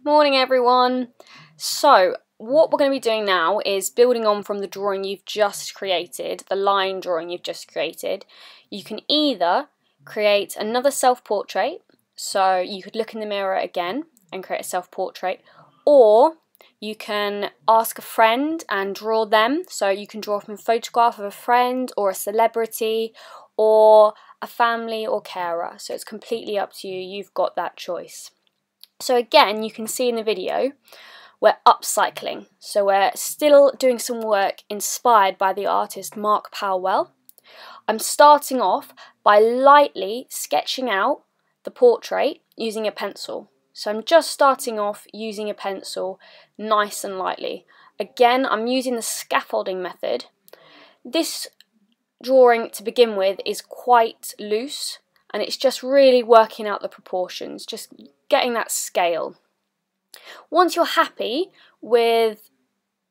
Morning everyone. So what we're going to be doing now is building on from the drawing you've just created, the line drawing you've just created. You can either create another self-portrait, so you could look in the mirror again and create a self-portrait, or you can ask a friend and draw them, so you can draw from a photograph of a friend or a celebrity or a family or carer, so it's completely up to you, you've got that choice. So again, you can see in the video, we're upcycling. So we're still doing some work inspired by the artist Mark Powell. I'm starting off by lightly sketching out the portrait using a pencil. So I'm just starting off using a pencil, nice and lightly. Again, I'm using the scaffolding method. This drawing to begin with is quite loose, and it's just really working out the proportions, just getting that scale. Once you're happy with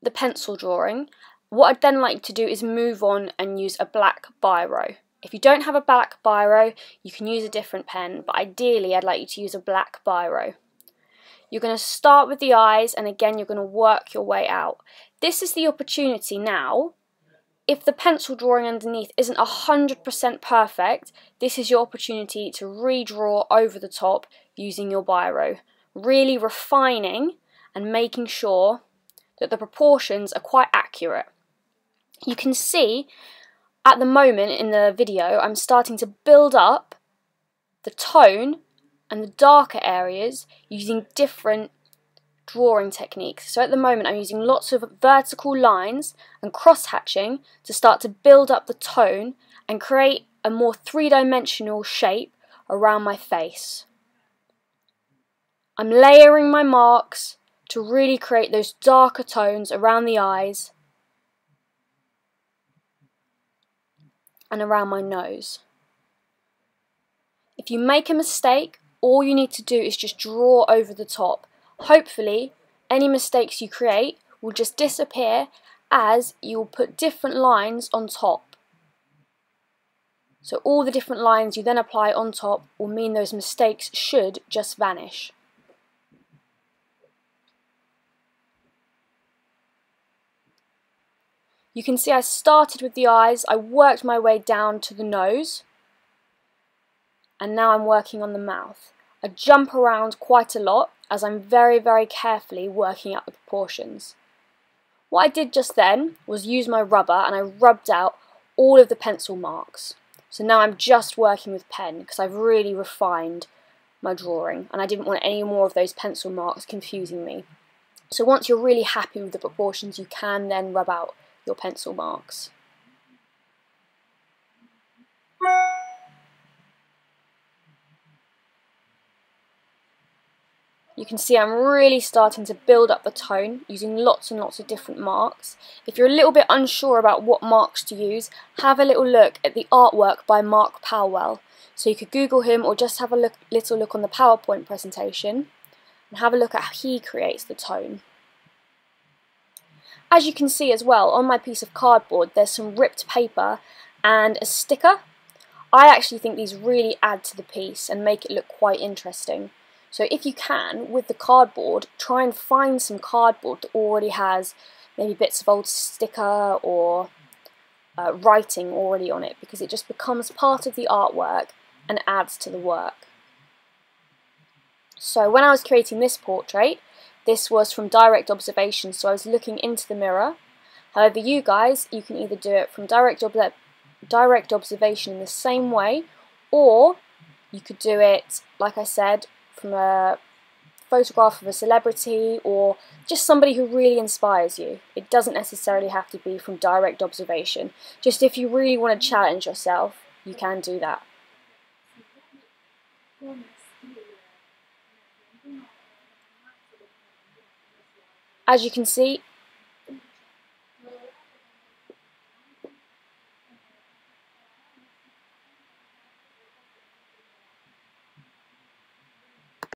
the pencil drawing, what I'd then like to do is move on and use a black biro. If you don't have a black biro, you can use a different pen, but ideally I'd like you to use a black biro. You're going to start with the eyes, and again you're going to work your way out. This is the opportunity now. If the pencil drawing underneath isn't 100% perfect, this is your opportunity to redraw over the top using your biro, really refining and making sure that the proportions are quite accurate. You can see at the moment in the video I'm starting to build up the tone and the darker areas using different drawing techniques. So at the moment I'm using lots of vertical lines and cross-hatching to start to build up the tone and create a more three-dimensional shape around my face. I'm layering my marks to really create those darker tones around the eyes and around my nose. If you make a mistake, all you need to do is just draw over the top. Hopefully, any mistakes you create will just disappear as you will put different lines on top. So all the different lines you then apply on top will mean those mistakes should just vanish. You can see I started with the eyes, I worked my way down to the nose, and now I'm working on the mouth. I jump around quite a lot as I'm very carefully working out the proportions. What I did just then was use my rubber and I rubbed out all of the pencil marks. So now I'm just working with pen because I've really refined my drawing and I didn't want any more of those pencil marks confusing me. So once you're really happy with the proportions, you can then rub out your pencil marks. You can see I'm really starting to build up the tone using lots and lots of different marks. If you're a little bit unsure about what marks to use, have a little look at the artwork by Mark Powell. So you could Google him or just have a little look on the PowerPoint presentation and have a look at how he creates the tone. As you can see as well, on my piece of cardboard there's some ripped paper and a sticker. I actually think these really add to the piece and make it look quite interesting. So if you can, with the cardboard, try and find some cardboard that already has maybe bits of old sticker or writing already on it, because it just becomes part of the artwork and adds to the work. So when I was creating this portrait, this was from direct observation, so I was looking into the mirror. However, you guys, you can either do it from direct observation in the same way, or you could do it, like I said, from a photograph of a celebrity or just somebody who really inspires you. It doesn't necessarily have to be from direct observation. Just if you really want to challenge yourself, you can do that. As you can see,